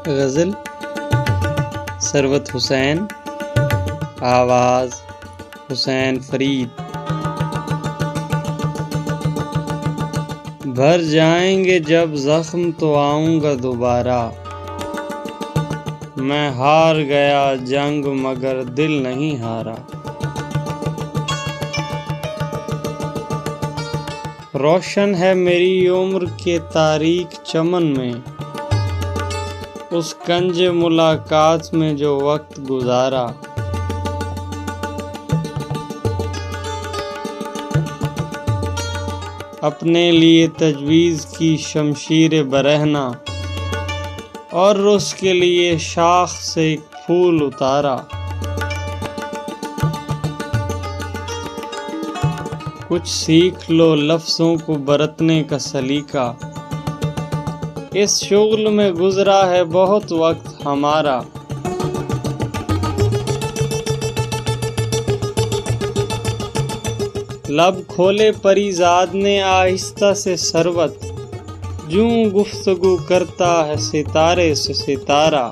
غزل ثروت حسین، آواز حسین فرید۔ بھر جائیں گے جب زخم تو آؤں گا دوبارہ، میں ہار گیا جنگ مگر دل نہیں ہارا۔ روشن ہے میری عمر کے تاریک چمن میں، اس کنج ملاقات میں جو وقت گزارا۔ اپنے لیے تجویز کی شمشیر برہنہ، اور اس کے لیے شاخ سے ایک پھول اتارا۔ کچھ سیکھ لو لفظوں کو برتنے کا سلیقہ، اس شغل میں گزرا ہے بہت وقت ہمارا۔ لب کھولے پری زاد نے آہستہ سے ثروت، جوں گفتگو کرتا ہے ستارے سے ستارہ۔